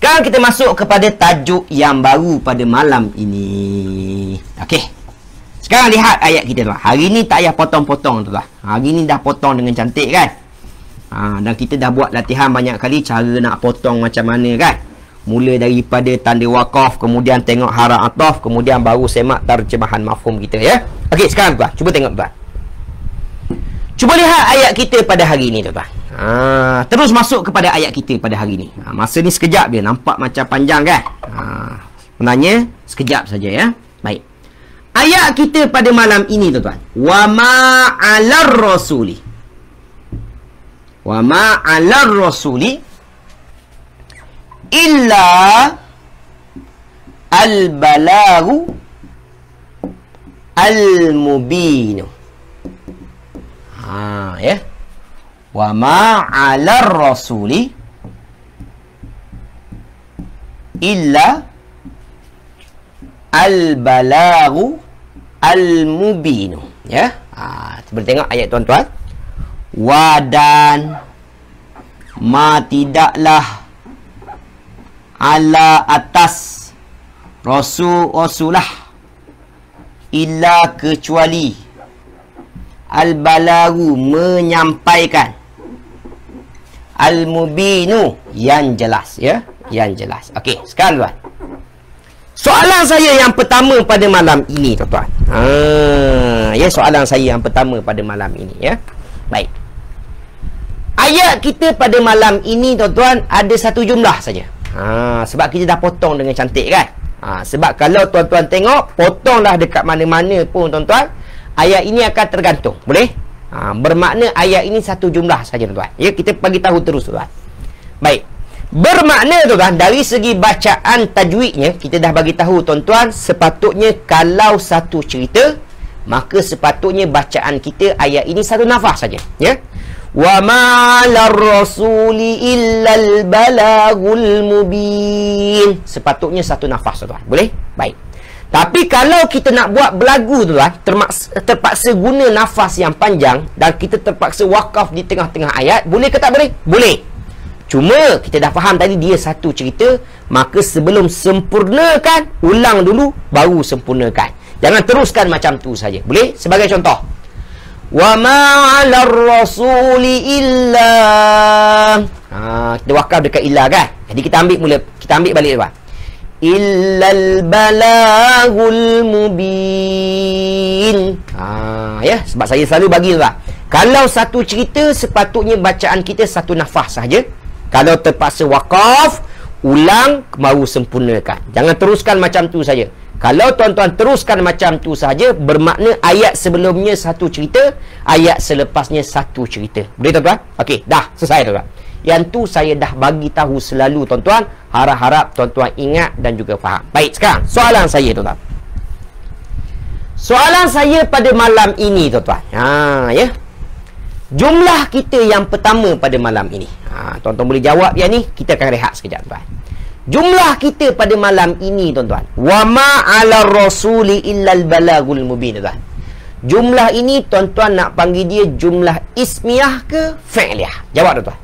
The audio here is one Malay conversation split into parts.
Sekarang kita masuk kepada tajuk yang baru pada malam ini. Okey. Sekarang lihat ayat kita tuan. Hari ni tak payah potong-potong tuan. Hari ni dah potong dengan cantik kan? Dan kita dah buat latihan banyak kali cara nak potong macam mana kan? Mula daripada tanda wakaf, kemudian tengok haraf ataf, kemudian baru semak terjemahan mafhum kita ya. Okey, sekarang tuan, cuba tengok tuan. Cuba lihat ayat kita pada hari ni tuan. Terus masuk kepada ayat kita pada hari ni. Masa ni sekejap dia, nampak macam panjang kan? Sebenarnya sekejap saja ya. Baik. Ayat kita pada malam ini tuan. Wa ma 'alar rasuli. Wa ma 'alar rasuli illa al-balaghu al-mubin. Ya. Wa ma 'alar rasuli illa al-balaghu al-mubin. Ya. Cuba tengok ayat tuan-tuan. Wadan ma tidaklah ala atas rasulah illa kecuali al-balaghu menyampaikan, al-mubinu yang jelas ya, yang jelas. Okey, sekarang tuan. Soalan saya yang pertama pada malam ini tuan-tuan. Ya, soalan saya yang pertama pada malam ini ya. Baik. Ayat kita pada malam ini tuan-tuan ada satu jumlah saja. Sebab kita dah potong dengan cantik kan? Sebab kalau tuan-tuan tengok, potonglah dekat mana-mana pun tuan-tuan, ayat ini akan tergantung. Boleh? Bermakna ayat ini satu jumlah saja tuan-tuan. Ya, kita bagi tahu terus tuan. Baik. Bermakna tuan-tuan, dari segi bacaan tajwidnya, kita dah bagi tahu tuan-tuan, sepatutnya kalau satu cerita, maka sepatutnya bacaan kita ayat ini satu nafas saja. Ya. Wa ma 'alar rasuli illal balagul mubin. Sepatutnya satu nafas tuan. Boleh? Baik. Tapi kalau kita nak buat belagu tuan, terpaksa guna nafas yang panjang dan kita terpaksa wakaf di tengah-tengah ayat, boleh ke tak boleh? Boleh. Cuma kita dah faham tadi dia satu cerita, maka sebelum sempurnakan, ulang dulu baru sempurnakan. Jangan teruskan macam tu saja. Boleh? Sebagai contoh. Wa ma 'alar rasuli illa. Kita wakaf dekat illa kan? Jadi kita ambil balik tuan. Illal balagul mubin. Ya, sebab saya selalu bagi tuan. Kalau satu cerita sepatutnya bacaan kita satu nafas saja. Kalau terpaksa wakaf, ulang baru sempurnakan. Jangan teruskan macam tu saja. Kalau tuan-tuan teruskan macam tu saja, bermakna ayat sebelumnya satu cerita, ayat selepasnya satu cerita. Boleh tuan-tuan? Okey, dah selesai tuan-tuan. Yang tu saya dah bagi tahu selalu tuan-tuan. Harap-harap tuan-tuan ingat dan juga faham. Baik, sekarang soalan saya tuan-tuan. Soalan saya pada malam ini tuan-tuan. Ya. Jumlah kita yang pertama pada malam ini. Tuan-tuan boleh jawab yang ni, kita akan rehat sekejap tuan. Jumlah kita pada malam ini tuan-tuan. Wa ma 'alar rasuli illal balagul mubin tuan. Jumlah ini tuan-tuan nak panggil dia jumlah ismiyah ke fi'liyah? Jawab tuan-tuan.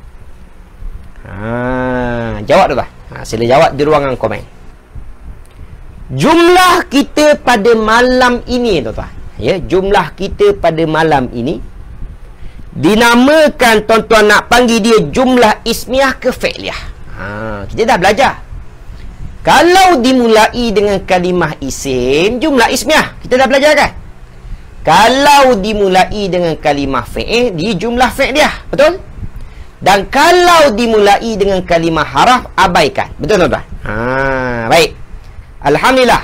Jawab tuan-tuan. Sila jawab di ruangan komen. Jumlah kita pada malam ini tuan-tuan. Ya, jumlah kita pada malam ini dinamakan tuan-tuan nak panggil dia jumlah ismiyah ke fi'liyah. Kita dah belajar. Kalau dimulai dengan kalimah isim, jumlah ismiyah. Kita dah belajar kan? Kalau dimulai dengan kalimah fi'il, dia jumlah fi'liyah. Betul? Dan kalau dimulai dengan kalimah haraf, abaikan. Betul tuan-tuan? Baik. Alhamdulillah.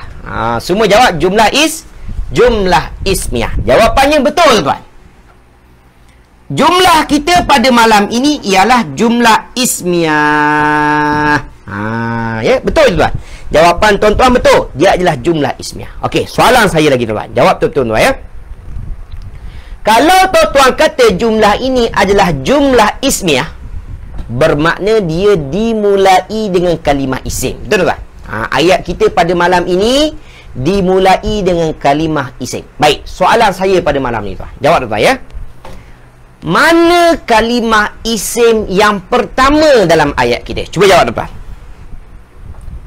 Semua jawab jumlah ismiyah. Jawapannya betul tuan. Jumlah kita pada malam ini ialah jumlah ismiyah. Ya, betul tuan. Jawapan tuan-tuan betul. Dia adalah jumlah ismiyah. Okey, soalan saya lagi tuan. Jawab betul tuan ya. Kalau tuan-tuan kata jumlah ini adalah jumlah ismiyah, bermakna dia dimulai dengan kalimah isim. Betul tuan? Ayat kita pada malam ini dimulai dengan kalimah isim. Baik, soalan saya pada malam ni tuan. Jawab tuan ya. Mana kalimah isim yang pertama dalam ayat kita? Cuba jawab tuan.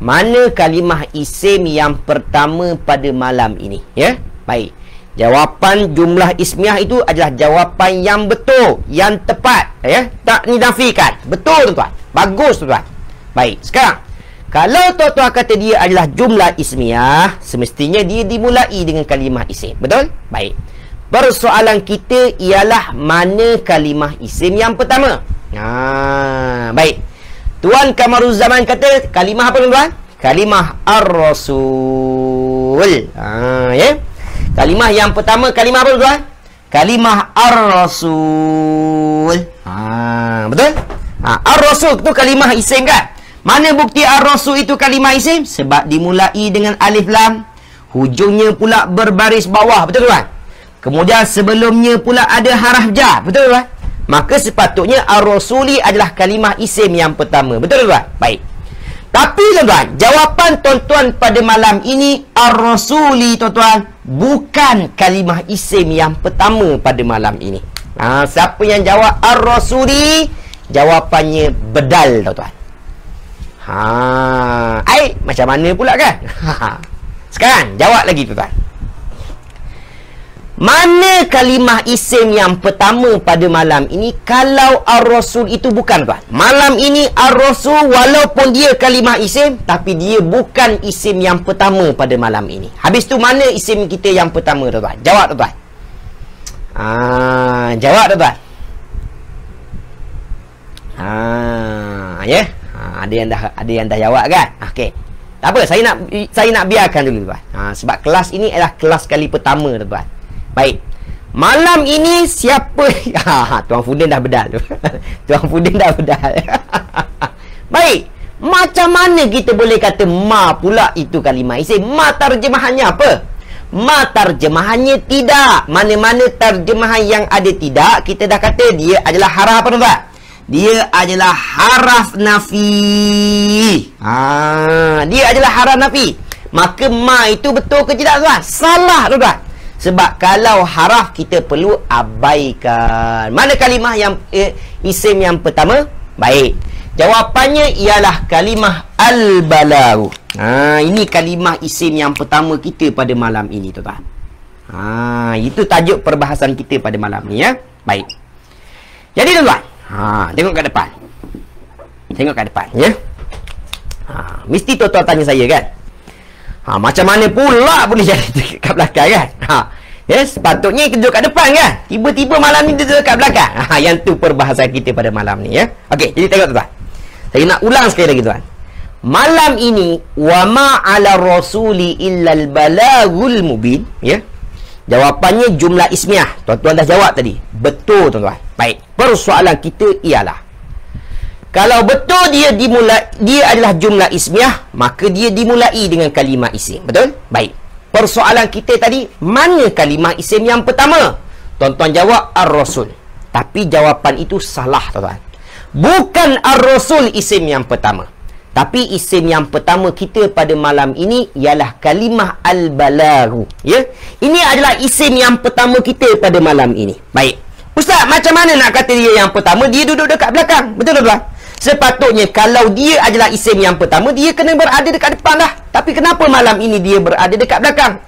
Mana kalimah isim yang pertama pada malam ini? Ya, baik. Jawapan jumlah ismiah itu adalah jawapan yang betul, yang tepat, ya. Tak dinafikan. Betul, tuan-tuan. Bagus, tuan-tuan. Baik, sekarang kalau tuan-tuan kata dia adalah jumlah ismiah, semestinya dia dimulai dengan kalimah isim. Betul? Baik. Persoalan kita ialah mana kalimah isim yang pertama. Baik. Tuan Kamaruzzaman kata kalimah apa, tuan-tuan? Kalimah ar-rasul. Ya. Kalimah yang pertama kalimah apa, tuan? Kalimah ar-rasul. Betul? Ar-rasul itu kalimah isim kan? Mana bukti ar-rasul itu kalimah isim? Sebab dimulai dengan alif lam, hujungnya pula berbaris bawah. Betul, tuan? Kemudian sebelumnya pula ada haraf jar. Betul, tuan? Maka sepatutnya ar-rasuli adalah kalimah isim yang pertama. Betul, tuan? Baik. Tapi, tuan-tuan, jawapan tuan-tuan pada malam ini, ar-rasuli, tuan-tuan, bukan kalimah isim yang pertama pada malam ini. Siapa yang jawab ar-rasuli, jawapannya bedal, tuan-tuan. Macam mana pula kan? Sekarang, jawab lagi, tuan-tuan. Mana kalimah isim yang pertama pada malam ini kalau ar-rasul itu bukan, tuan? Malam ini ar-rasul walaupun dia kalimah isim, tapi dia bukan isim yang pertama pada malam ini. Habis tu mana isim kita yang pertama, tuan? Jawab, tuan. Jawab, tuan. Ya. Ada yang dah jawab kan? Okey. Tak apa, saya nak biarkan dulu, tuan. Sebab kelas ini adalah kelas kali pertama, tuan. Baik. Malam ini siapa? Tuan Fudin dah bedal. Tuan Fudin dah bedal. Baik. Macam mana kita boleh kata ma pula itu kalimah isim? Ma terjemahannya apa? Ma terjemahannya tidak. Mana-mana terjemahan yang ada tidak, kita dah kata dia adalah haraf apa, tuan? Dia adalah haraf nafi. Dia adalah haraf nafi. Maka ma itu betul ke tidak, tuan? Salah, tuan. Sebab kalau haraf kita perlu abaikan. Mana kalimah yang isim yang pertama? Baik. Jawapannya ialah kalimah al-balagh. Ini kalimah isim yang pertama kita pada malam ini, tuan-tuan. Itu tajuk perbahasan kita pada malam ni, ya. Baik. Jadi, tuan-tuan, tengok kat depan. Tengok kat depan, ya. Mesti tuan-tuan tanya saya kan? Macam mana pula boleh jadi kat belakang kan? Sepatutnya kita duduk kat depan kan? Tiba-tiba malam ni dia duduk kat belakang. Yang tu perbahasan kita pada malam ni, ya. Okey, jadi tengok, tuan. Saya nak ulang sekali lagi, tuan. Malam ini wa ma 'ala rasuli illal balagul mubin, ya. Jawapannya jumlah ismiah. Tuan-tuan dah jawab tadi. Betul, tuan-tuan. Baik. Persoalan kita ialah kalau betul dia adalah jumlah ismiah, maka dia dimulai dengan kalimah isim. Betul? Baik. Persoalan kita tadi, mana kalimah isim yang pertama? Tuan-tuan jawab ar-rasul. Tapi jawapan itu salah, tuan-tuan. Bukan ar-rasul isim yang pertama. Tapi isim yang pertama kita pada malam ini ialah kalimah al-balagh. Ya? Ini adalah isim yang pertama kita pada malam ini. Baik. Ustaz, macam mana nak kata dia yang pertama? Dia duduk dekat belakang. Betul, tuan-tuan? Sepatutnya kalau dia adalah isim yang pertama, dia kena berada dekat depan dah. Tapi kenapa malam ini dia berada dekat belakang?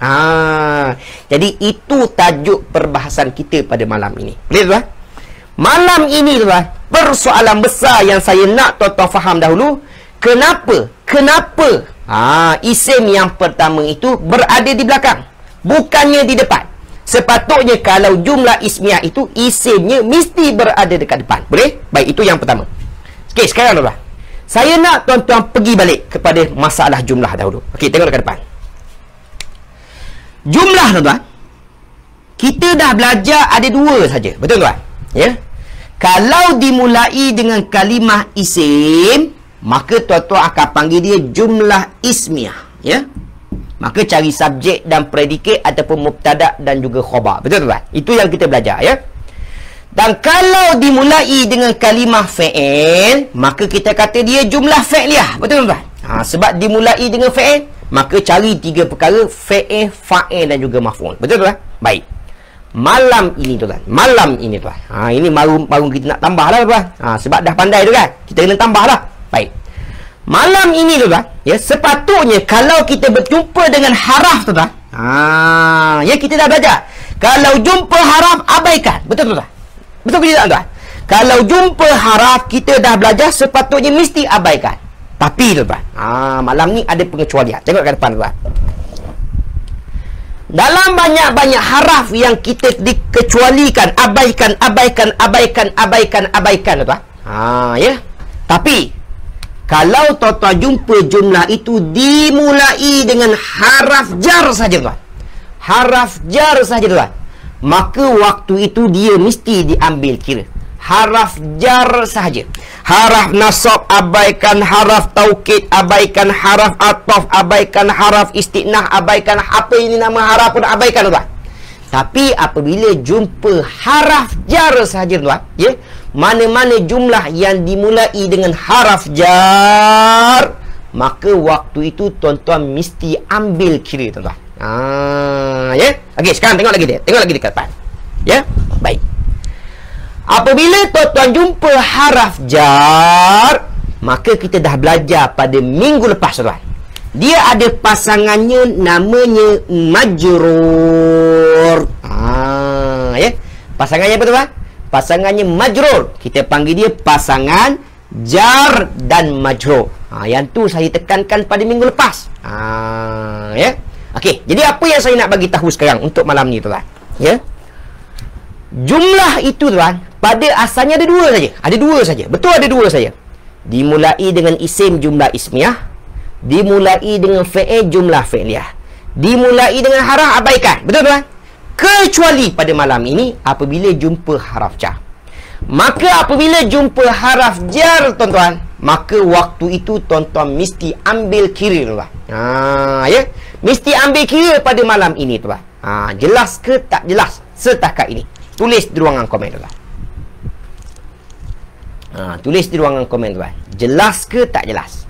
Jadi itu tajuk perbahasan kita pada malam ini. Boleh, tuan? Malam ini, tuan, persoalan besar yang saya nak tuan-tuan faham dahulu. Kenapa isim yang pertama itu berada di belakang, bukannya di depan? Sepatutnya kalau jumlah ismiah itu isimnya mesti berada dekat depan. Boleh? Baik, itu yang pertama. Okey, sekarang, tuan-tuan, saya nak tuan-tuan pergi balik kepada masalah jumlah dahulu. Okey, tengok dekat depan. Jumlah, tuan-tuan, kita dah belajar ada dua saja. Betul, tuan? Ya. Kalau dimulai dengan kalimah isim, maka tuan-tuan akan panggil dia jumlah ismiah, ya. Maka cari subjek dan predikat ataupun mubtada dan juga khabar. Betul, tuan? Itu yang kita belajar, ya. Dan kalau dimulai dengan kalimah fa'il, maka kita kata dia jumlah fa'iliyah. Betul, tuan? Sebab dimulai dengan fa'il, maka cari tiga perkara, fa'il, fa'il dan juga maf'ul. Betul, tuan? Baik. Malam ini, tuan. Malam ini, tuan. Ini baru kita nak tambah lah, tuan. Sebab dah pandai tu kan. Kita kena tambah lah. Baik. Malam ini tuan, ya, sepatutnya kalau kita berjumpa dengan haraf tuan, ya kita dah belajar. Kalau jumpa haraf abaikan. Betul tuan? Betul ke tidak tuan? Kalau jumpa haraf kita dah belajar sepatutnya mesti abaikan. Tapi tuan, malam ni ada pengecualian. Tengok ke depan tuan. Dalam banyak-banyak haraf yang kita dikecualikan, abaikan tuan. Ya. Tapi kalau tuan-tuan jumpa jumlah itu dimulai dengan haraf jar saja tuan. Haraf jar saja tuan. Maka waktu itu dia mesti diambil kira. Haraf jar sahaja. Haraf nasab abaikan, haraf taukid abaikan, haraf ataf abaikan, haraf istinah abaikan, apa ini nama haraf pun abaikan tuan. Tapi apabila jumpa haraf jar sahaja tuan, ya, mana-mana jumlah yang dimulai dengan haraf jar, maka waktu itu tuan-tuan mesti ambil kira tuan-tuan. Ya. Okey, sekarang tengok lagi dia. Tengok lagi dekat depan. Ya. Baik. Apabila tuan-tuan jumpa haraf jar, maka kita dah belajar pada minggu lepas tuan. Dia ada pasangannya namanya majrur. Ya. Pasangannya apa tuan? Pasangannya majrur. Kita panggil dia pasangan jar dan majrur. Yang tu saya tekankan pada minggu lepas. Ya. Okey, jadi apa yang saya nak bagi tahu sekarang untuk malam ni tuan? Ya. Jumlah itu tuan, pada asalnya ada dua saja. Ada dua saja. Betul, ada dua saja. Dimulai dengan isim jumlah ismiyah, dimulai dengan fi'il jumlah fi'liyah, dimulai dengan haraf abaikan. Betul tuan? Kecuali pada malam ini apabila jumpa haraf jar. Maka apabila jumpa haraf jar tuan-tuan, maka waktu itu tuan-tuan mesti ambil kira tuan. Ya. Mesti ambil kira pada malam ini tuan. Jelas ke tak jelas setakat ini? Tulis di ruangan komen tuan. Tulis di ruangan komen tuan. Jelas ke tak jelas?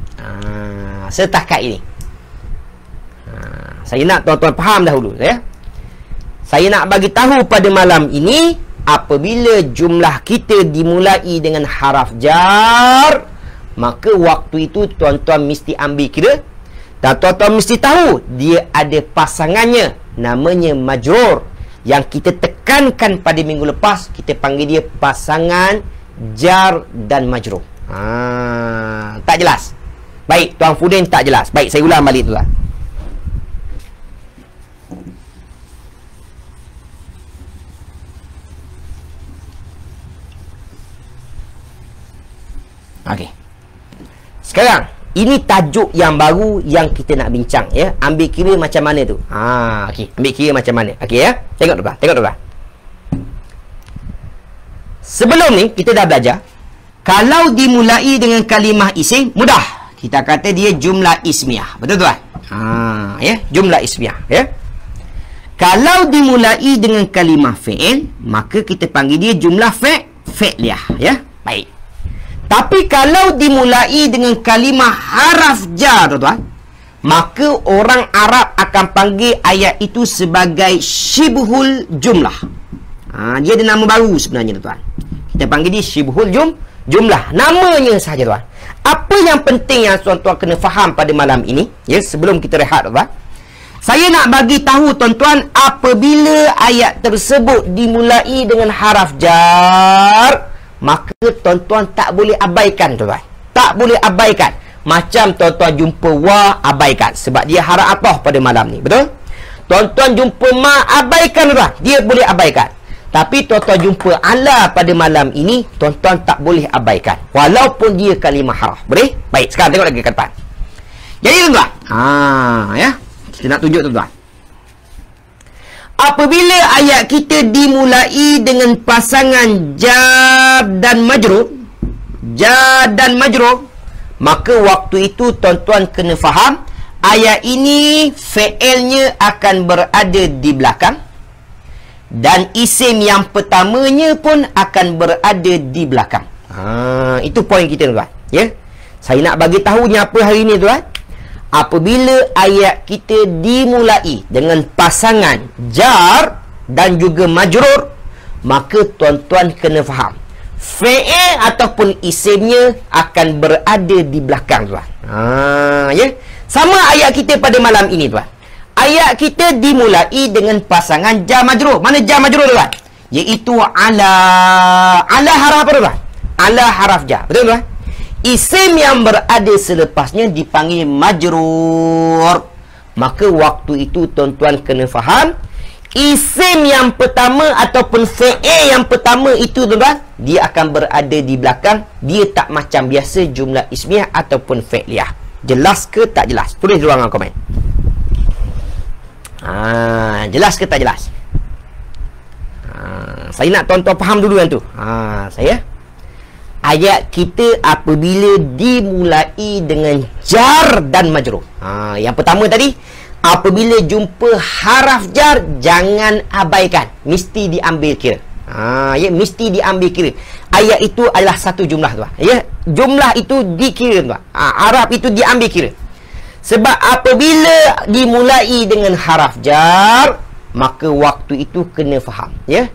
Setakat ini. Saya nak tuan-tuan faham dahulu ya. Saya nak bagi tahu pada malam ini, apabila jumlah kita dimulai dengan haraf jar, maka waktu itu tuan-tuan mesti ambil kira. Dan tuan-tuan mesti tahu dia ada pasangannya namanya majrur. Yang kita tekankan pada minggu lepas, kita panggil dia pasangan jar dan majrur. Tak jelas? Baik, Tuan Fudin tak jelas. Baik, saya ulang balik tuan. Okey. Sekarang ini tajuk yang baru yang kita nak bincang ya. Ambil kira macam mana tu? Okey, ambil kira macam mana? Okey ya. Tengok tuan, tengok tuan. Sebelum ni kita dah belajar kalau dimulai dengan kalimah isim mudah. Kita kata dia jumlah ismiyah. Betul tuan? Ya, jumlah ismiyah ya. Kalau dimulai dengan kalimah fi'il, maka kita panggil dia jumlah fi'liyah ya. Baik. Tapi kalau dimulai dengan kalimah haraf jar tuan, maka orang Arab akan panggil ayat itu sebagai syibhul jumlah. Dia ada nama baru sebenarnya tuan. Kita panggil dia syibhul jumlah. Namanya sahaja tuan. Apa yang penting yang tuan-tuan kena faham pada malam ini ya, sebelum kita rehat tuan, saya nak bagi tahu tuan-tuan, apabila ayat tersebut dimulai dengan haraf jar, maka tuan-tuan tak boleh abaikan tuan-tuan. Tak boleh abaikan. Macam tuan-tuan jumpa wa, abaikan. Sebab dia haraf ataf pada malam ni. Betul? Tuan-tuan jumpa ma, abaikan tuan. Dia boleh abaikan. Tapi tuan-tuan jumpa ala pada malam ini, tuan-tuan tak boleh abaikan. Walaupun dia kalimah haraf. Boleh? Baik, sekarang tengok lagi ke depan. Jadi tuan-tuan. Ya. Kita nak tunjuk tuan-tuan. Apabila ayat kita dimulai dengan pasangan jar dan majrur, maka waktu itu tuan-tuan kena faham, ayat ini fi'ilnya akan berada di belakang dan isim yang pertamanya pun akan berada di belakang. Itu poin kita tuan ya. Saya nak bagi tahunya apa hari ini tuan. Apabila ayat kita dimulai dengan pasangan jar dan juga majrur, maka tuan-tuan kena faham fi'il ataupun isimnya akan berada di belakang tuan. Ya. Sama ayat kita pada malam ini tuan. Ayat kita dimulai dengan pasangan jar majrur. Mana jar majrur tuan? Iaitu ala. Ala haraf apa tuan? Ala haraf jar. Betul tuan? Isim yang berada selepasnya dipanggil majrur. Maka waktu itu tuan-tuan kena faham, isim yang pertama ataupun fi'il yang pertama itu tuan-tuan, dia akan berada di belakang. Dia tak macam biasa jumlah ismiyah ataupun fi'liyah. Jelas ke tak jelas? Tulis di ruangan komen. Jelas ke tak jelas? Saya nak tuan-tuan faham dulu yang tu. Ayat kita apabila dimulai dengan jar dan majrur. Yang pertama tadi, apabila jumpa haraf jar, jangan abaikan. Mesti diambil kira. Ya, mesti diambil kira. Ayat itu adalah satu jumlah tuan. Ya, jumlah itu dikira tuan. Arab itu diambil kira. Sebab apabila dimulai dengan haraf jar, maka waktu itu kena faham. Ya.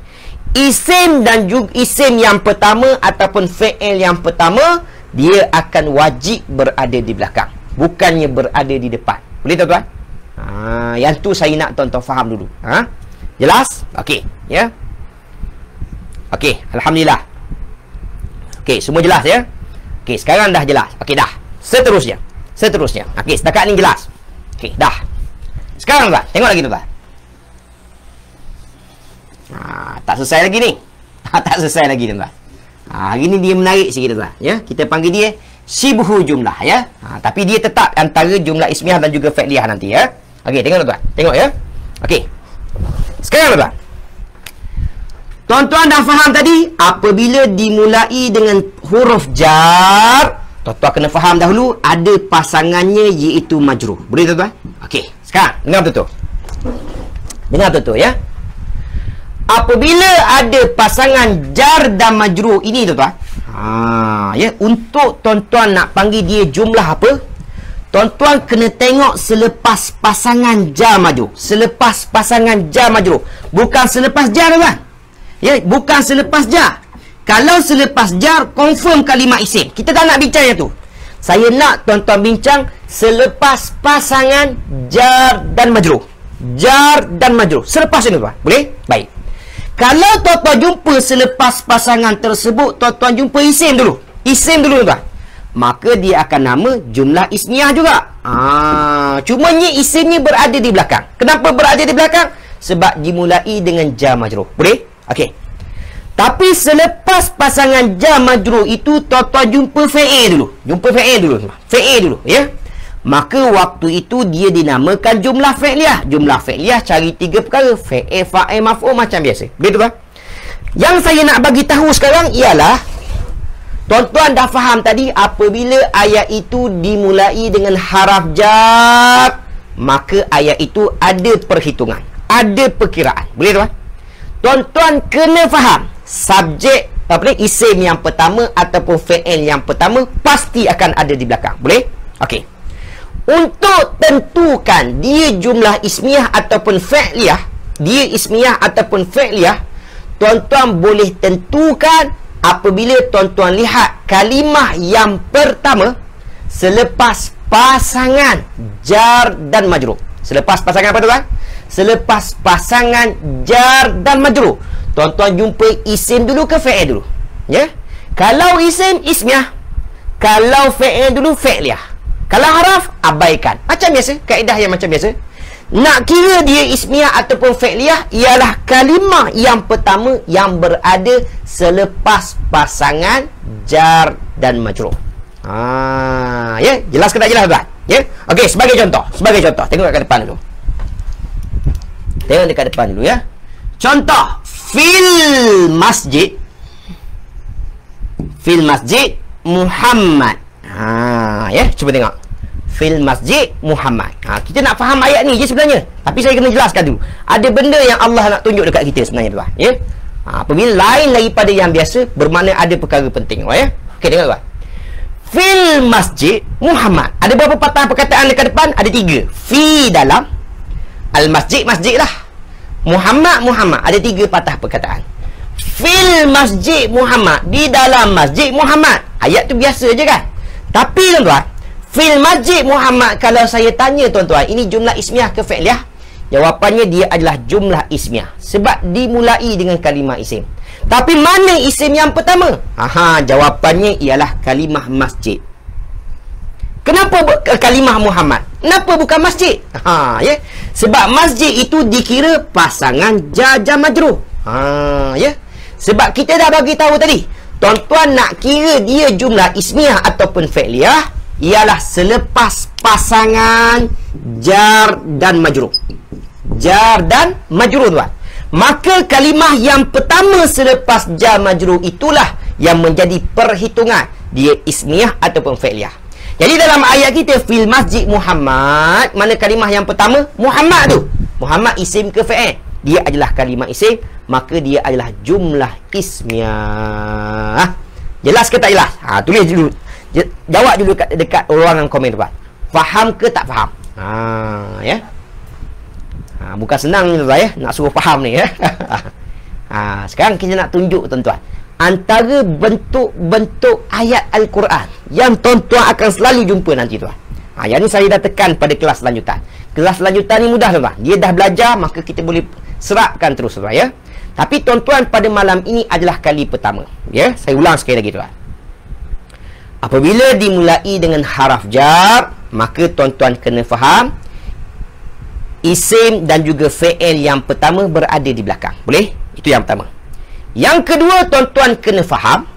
Isim dan juga isim yang pertama ataupun fi'il yang pertama, dia akan wajib berada di belakang, bukannya berada di depan. Boleh tuan-tuan? Yang tu saya nak tuan-tuan faham dulu. Jelas? Okey, ya. Okey, alhamdulillah. Okey, semua jelas ya? Okey, sekarang dah jelas. Okey, dah. Seterusnya. Okey, setakat ni jelas. Okey, dah. Sekarang tuan, tengok lagi tuan. Tak selesai lagi ni. Tak selesai lagi tuan-tuan. Hari ni dia menarik sikit tuan. Ya, kita panggil dia syibhu jumlah ya. Tapi dia tetap antara jumlah ismiyah dan juga fi'liyah nanti ya. Okey, tengok tuan-tuan. Tengok ya. Okey. Sekarang tuan-tuan. Tuan-tuan dah faham tadi apabila dimulai dengan huruf jar, tuan-tuan kena faham dahulu ada pasangannya iaitu majrur. Boleh tuan-tuan? Okey, sekarang dengar betul-betul. Dengar betul-betul ya. Apabila ada pasangan jar dan majrur ini tuan-tuan, ya, untuk tuan-tuan nak panggil dia jumlah apa, tuan-tuan kena tengok selepas pasangan jar majrur. Selepas pasangan jar majrur, bukan selepas jar tuan. Ya, bukan selepas jar. Kalau selepas jar, confirm kalimah isim. Kita tak nak bincang yang tu. Saya nak tuan-tuan bincang selepas pasangan jar dan majrur. Jar dan majrur. Selepas ini tuan. Boleh? Baik. Kalau tuan-tuan jumpa selepas pasangan tersebut, tuan-tuan jumpa isim dulu. Isim dulu tuan. Maka dia akan nama jumlah ismiyah juga. Cumanya isimnya berada di belakang. Kenapa berada di belakang? Sebab dimulai dengan jar majrur. Boleh? Okey. Tapi selepas pasangan jar majrur itu, tuan-tuan jumpa fi'il dulu. Jumpa fi'il dulu. Fi'il dulu, ya. Maka waktu itu dia dinamakan jumlah fi'liyah. Jumlah fi'liyah cari 3 perkara. Fi'il, fa'il, maf'ul macam biasa. Begitu kan? Yang saya nak bagi tahu sekarang ialah, tuan-tuan dah faham tadi apabila ayat itu dimulai dengan haraf jar, maka ayat itu ada perhitungan, ada perkiraan. Boleh tuan? Tuan-tuan kena faham subjek isim yang pertama ataupun fi'il yang pertama pasti akan ada di belakang. Boleh? Okey. Untuk tentukan dia jumlah ismiyah ataupun fi'liyah, dia ismiyah ataupun fi'liyah, tuan-tuan boleh tentukan apabila tuan-tuan lihat kalimah yang pertama selepas pasangan jar dan majrur. Selepas pasangan apa tuan? Selepas pasangan jar dan majrur, tuan-tuan jumpa isim dulu ke fi'il dulu? Ya? Kalau isim, ismiyah. Kalau fi'il dulu, fi'liyah. Kalau haraf, abaikan. Macam biasa, kaedah yang macam biasa. Nak kira dia ismiyah ataupun fi'liyah ialah kalimah yang pertama yang berada selepas pasangan jar dan majrur. Ya, jelas ke tak jelas tuan? Ya. Okey, sebagai contoh. Tengok kat depan dulu. Tengok dekat depan dulu ya. Contoh, fil masjid Muhammad. Ya, cuba tengok. Fil masjid Muhammad. Kita nak faham ayat ni je sebenarnya. Tapi saya kena jelaskan dulu. Ada benda yang Allah nak tunjuk dekat kita sebenarnya tuan. Ya. Apabila lain daripada yang biasa, bermakna ada perkara penting tuan ya. Okey, tengok tuan. Fil masjid Muhammad. Ada berapa patah perkataan dekat depan? Ada 3. Fi dalam, al masjid, masjid lah. Muhammad, Muhammad. Ada 3 patah perkataan. fil masjid Muhammad, di dalam masjid Muhammad. Ayat tu biasa je kan. Tapi tuan-tuan, fil masjid Muhammad, kalau saya tanya tuan-tuan, ini jumlah ismiah ke fi'liyah? Jawapannya dia adalah jumlah ismiah, sebab dimulai dengan kalimah isim. Tapi mana isim yang pertama? Jawapannya ialah kalimah masjid. Kenapa kalimah Muhammad? Kenapa bukan masjid? Ya. Sebab masjid itu dikira pasangan jar majrur. Ya. Sebab kita dah bagi tahu tadi, tuan-tuan nak kira dia jumlah ismiah ataupun fi'liyah ialah selepas pasangan jar dan majrur. Jar dan majrur, tuan. Maka kalimah yang pertama selepas jar majrur itulah yang menjadi perhitungan dia ismiah ataupun fi'liyah. Jadi dalam ayat kita fil masjid Muhammad, mana kalimah yang pertama? Muhammad tu. Muhammad isim ke fi'il? Dia adalah kalimah isim, maka dia adalah jumlah ismiah. Jelas ke tak jelas? Tulis dulu. Jawab dulu dekat ruangan komen tu, Pak. Faham ke tak faham? Ya. Bukan senang ni tuan ya, nak suruh faham ni ya. Sekarang kita nak tunjuk tuan-tuan antara bentuk-bentuk ayat Al-Quran yang tuan-tuan akan selalu jumpa nanti tuan. Yang ni saya dah tekan pada kelas lanjutan. Kelas lanjutan ni mudah tuan. Dia dah belajar, maka kita boleh serapkan terus tuan ya. Tapi tuan-tuan, pada malam ini adalah kali pertama. Ya, saya ulang sekali lagi tuan. Apabila dimulai dengan haraf jar, maka tuan-tuan kena faham isim dan juga fi'il yang pertama berada di belakang. Boleh? Itu yang pertama. Yang kedua, tuan-tuan kena faham,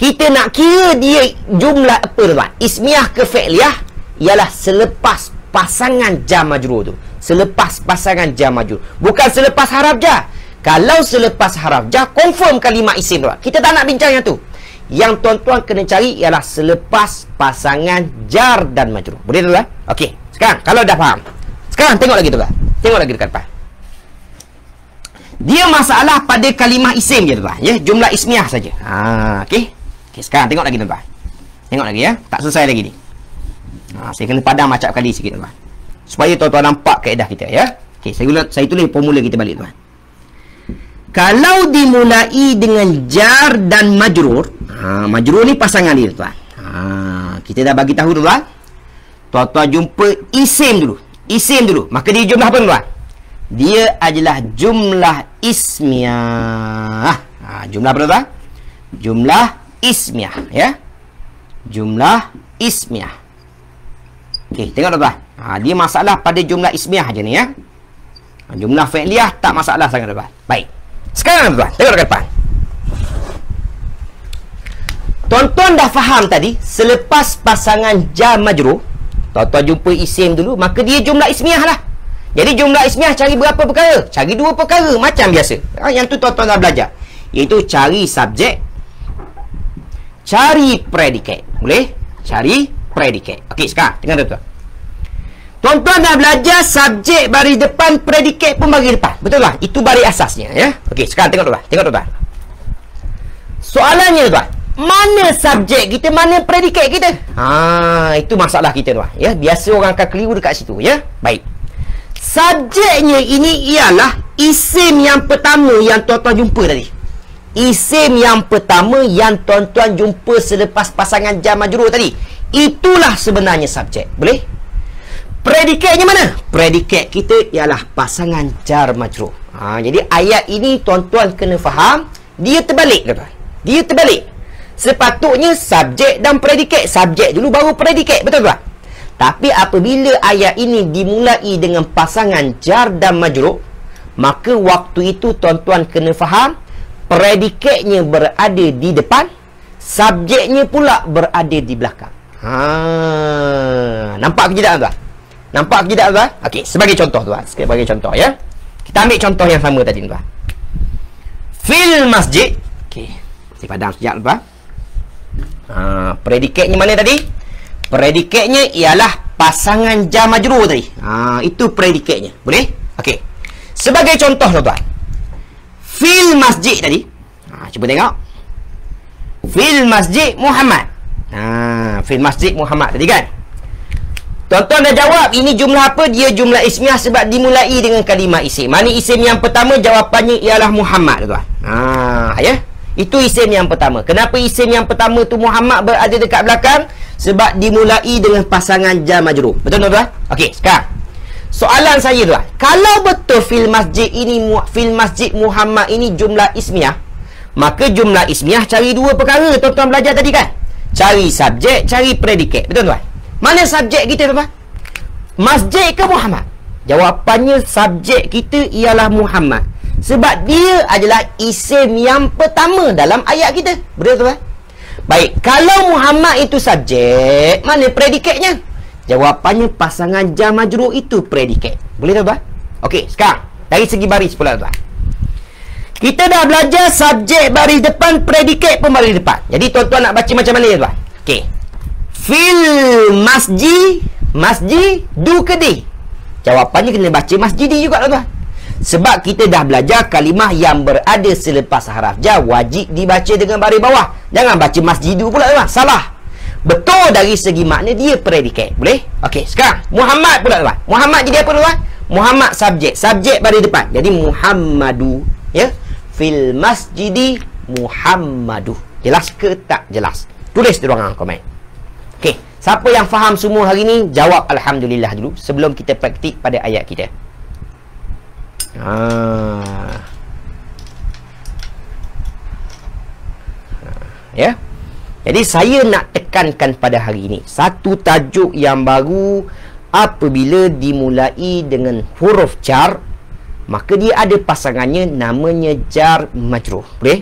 kita nak kira dia jumlah apa tuan? Ismiah ke fi'liyah ialah selepas pasangan jar majrur tu. Selepas pasangan jar majrur, bukan selepas haraf jar. Kalau selepas haraf jar, confirm kalimah isim tuan. Kita tak nak bincang yang tu. Yang tuan-tuan kena cari ialah selepas pasangan jar dan majrur. Boleh tuan? Okey. Sekarang kalau dah faham, sekarang tengok lagi tuan. Tengok lagi dekat depan. Dia masalah pada kalimah isim je tuan ya, jumlah ismiah saja. Okey. Okey, sekarang tengok lagi tuan. Tengok lagi ya, tak selesai lagi ni. Saya kena padam acap kali sikit tuan, supaya tuan-tuan nampak kaedah kita ya. Okey, saya tulis formula kita balik tuan. Kalau dimulai dengan jar dan majrur, majrur ni pasangan dia tuan. Kita dah bagi tahu tuan. Tuan-tuan jumpa isim dulu. Isim dulu. Maka dia jumlah apa tuan? Dia adalah jumlah ismiah. Jumlah apa tuan? Jumlah ismiah ya. Jumlah ismiah. Okey, tengok tuan. Dia masalah pada jumlah ismiah je ni ya. Jumlah fi'liyah tak masalah sangat tuan. Baik. Sekarang tuan, tengok dekat depan. Tuan-tuan dah faham tadi, selepas pasangan jar majrur, tuan-tuan jumpa isim dulu, maka dia jumlah ismiah lah. Jadi jumlah ismiah cari berapa perkara? Cari dua perkara macam biasa. Yang tu tuan-tuan dah belajar. Iaitu cari subjek, cari predikat. Boleh? Cari predikat. Okey, sekarang dengar tuan-tuan. Tuan-tuan dah belajar subjek baris depan, predikat pun baris depan. Betul tak? Itu baris asasnya ya. Okey, sekarang tengok tuan. Tengok tuan. Soalannya tuan, mana subjek kita, mana predikat kita? Itu masalah kita tuan ya. Biasa orang akan keliru dekat situ ya. Baik. Subjeknya ini ialah isim yang pertama yang tuan-tuan jumpa tadi. Isim yang pertama yang tuan-tuan jumpa selepas pasangan jar majrur tadi. Itulah sebenarnya subjek. Boleh? Predikatnya mana? Predikat kita ialah pasangan jar majrur. Jadi ayat ini tuan-tuan kena faham, dia terbalik tuan. Dia terbalik. Sepatutnya subjek dan predikat. Subjek dulu baru predikat. Betul tak? Tapi apabila ayat ini dimulai dengan pasangan jar dan majrur, maka waktu itu tuan-tuan kena faham, predikatnya berada di depan, subjeknya pula berada di belakang. Nampak ke tidak tuan? Nampak ke tidak tuan? Okey, sebagai contoh tuan. Sebagai contoh ya. Kita ambil contoh yang sama tadi tuan. Fil masjid. Okey, saya padam sekejap tuan. Predikatnya mana tadi? Predikatnya ialah pasangan jar majrur tadi. Itu predikatnya. Boleh? Okey. Sebagai contoh tuan. Fil masjid tadi. Cuba tengok. Fil masjid Muhammad. Fil masjid Muhammad tadi kan. Tuan-tuan dah jawab ini jumlah apa? Dia jumlah ismiah sebab dimulai dengan kalimah isim. Mana isim yang pertama? Jawapannya ialah Muhammad tuan. Ya. Itu isim yang pertama. Kenapa isim yang pertama tu Muhammad berada dekat belakang? Sebab dimulai dengan pasangan jar majrur. Betul tuan-tuan? Okey, sekarang soalan saya tuan. Kalau betul fil masjid Muhammad ini jumlah ismiyah, maka jumlah ismiyah cari dua perkara tuan-tuan belajar tadi kan? Cari subjek, cari predikat. Betul tuan? Mana subjek kita tuan? Masjid ke Muhammad? Jawapannya subjek kita ialah Muhammad. Sebab dia adalah isim yang pertama dalam ayat kita. Betul tak? Baik, kalau Muhammad itu subjek, mana predikatnya? Jawapannya pasangan jar majrur itu predikat. Boleh tak? Okey, sekarang dari segi baris pula tuan. Kita dah belajar subjek baris depan, predikat pun baris depan. Jadi tuan-tuan nak baca macam mana tuan? Okey. Fil masjid du ke di? Jawapannya kena baca masjidi juga tuan-tuan. Sebab kita dah belajar kalimah yang berada selepas haraf jar wajib dibaca dengan baris bawah. Jangan baca masjidu pula tuan. Salah. Betul dari segi makna dia predikat. Boleh? Okey, sekarang Muhammad pula tuan. Muhammad jadi apa tuan? Muhammad subjek. Subjek baris depan. Jadi Muhammadu, ya. Fil masjidi Muhammadu. Jelas ke tak jelas? Tulis di ruangan komen. Okey, siapa yang faham semua hari ni jawab alhamdulillah dulu sebelum kita praktik pada ayat kita. Ya. Jadi saya nak tekankan pada hari ini satu tajuk yang baru. Apabila dimulai dengan huruf jar, maka dia ada pasangannya namanya jar majrur. Boleh?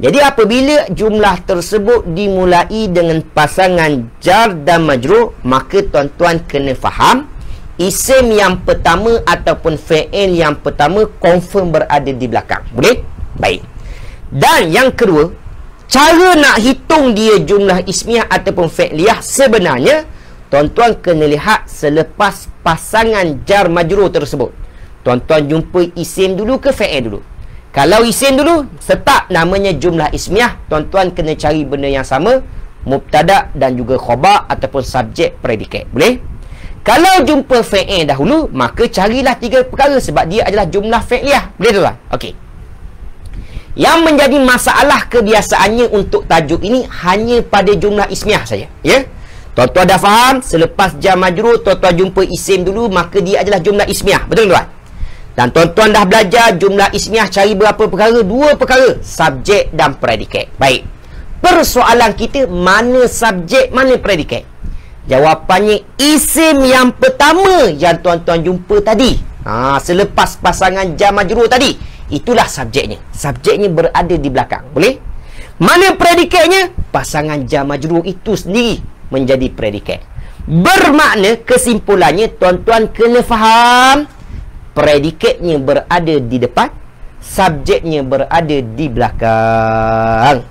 Jadi apabila jumlah tersebut dimulai dengan pasangan jar dan majrur, maka tuan-tuan kena faham isim yang pertama ataupun fi'il yang pertama confirm berada di belakang. Boleh? Baik. Dan yang kedua, cara nak hitung dia jumlah ismiyah ataupun fi'liyah sebenarnya tuan-tuan kena lihat selepas pasangan jar majrur tersebut. Tuan-tuan jumpa isim dulu ke fi'il dulu? Kalau isim dulu, start namanya jumlah ismiyah, tuan-tuan kena cari benda yang sama, mubtada dan juga khabar ataupun subjek predikat. Boleh? Kalau jumpa fi'il dahulu, maka carilah tiga perkara sebab dia adalah jumlah fi'liyah. Boleh tuan? Okey. Yang menjadi masalah kebiasaannya untuk tajuk ini hanya pada jumlah ismiyah saja. Ya? Tuan-tuan dah faham? Selepas jar majrur, tuan-tuan jumpa isim dulu, maka dia adalah jumlah ismiyah. Betul tuan? Dan tuan-tuan dah belajar jumlah ismiyah cari berapa perkara? Dua perkara. Subjek dan predikat. Baik. Persoalan kita, mana subjek, mana predikat? Jawapannya isim yang pertama yang tuan-tuan jumpa tadi. Selepas pasangan jar majrur tadi. Itulah subjeknya. Subjeknya berada di belakang. Boleh? Mana predikatnya? Pasangan jar majrur itu sendiri menjadi predikat. Bermakna kesimpulannya tuan-tuan kena faham predikatnya berada di depan, subjeknya berada di belakang.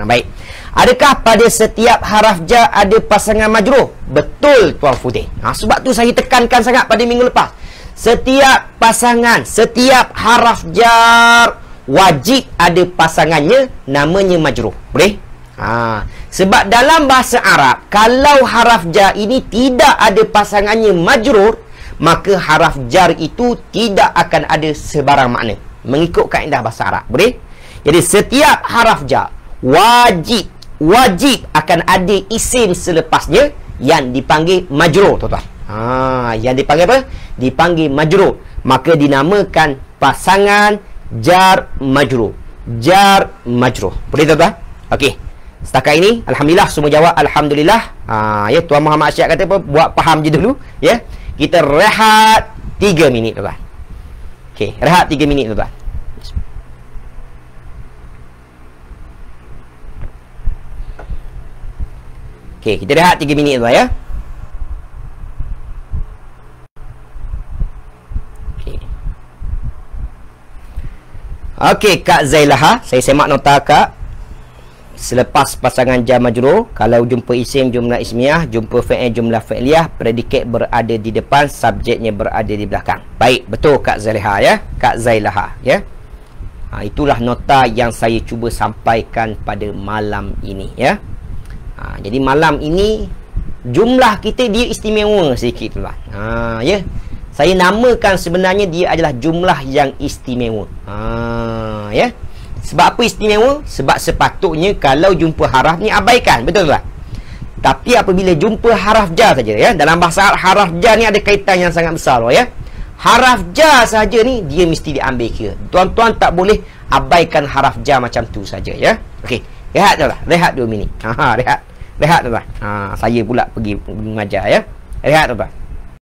Baik. Adakah pada setiap haraf jar ada pasangan majrur? Betul Tuan Fudin. Sebab tu saya tekankan sangat pada minggu lepas. Setiap pasangan, setiap haraf jar wajib ada pasangannya namanya majrur. Boleh? Sebab dalam bahasa Arab, kalau haraf jar ini tidak ada pasangannya majrur, maka haraf jar itu tidak akan ada sebarang makna mengikut kaedah bahasa Arab. Boleh? Jadi setiap haraf jar wajib akan ada isim selepasnya yang dipanggil majrur, tuan-tuan. Yang dipanggil apa? Dipanggil majrur. Maka dinamakan pasangan jar majrur. Jar majrur. Boleh, tuan-tuan? Okey. Setakat ini alhamdulillah semua jawab alhamdulillah. Ya, Tuan Muhammad Asyad kata apa? Buat faham je dulu, ya. Kita rehat 3 minit, tuan-tuan. Okey, rehat 3 minit, tuan-tuan. Okey, kita rehat 3 minit tuan ya. Okey, Kak Zailaha, saya semak nota Kak. Selepas pasangan jar majrur, kalau jumpa isim jumlah ismiyah, jumpa fi'il jumlah fi'liyah, predikat berada di depan, subjeknya berada di belakang. Baik, betul Kak Zailaha ya. Kak Zailaha ya. Itulah nota yang saya cuba sampaikan pada malam ini ya. Jadi malam ini jumlah kita dia istimewa sikit tuan. Ya. Saya namakan sebenarnya dia adalah jumlah yang istimewa. Ya. Sebab apa istimewa? Sebab sepatutnya kalau jumpa haraf ni abaikan. Betul tak? Tapi apabila jumpa haraf jar saja, ya, dalam bahasa Arab haraf jar ni ada kaitan yang sangat besar, ya. Haraf jar saja ni dia mesti diambil kira. Tuan-tuan tak boleh abaikan haraf jar macam tu saja, ya. Okey, rehat tuan-tuan. Rehat 2 minit. Rehat. Rehat tuan-tuan. Saya pula pergi mengajar, ya. Rehat tuan-tuan.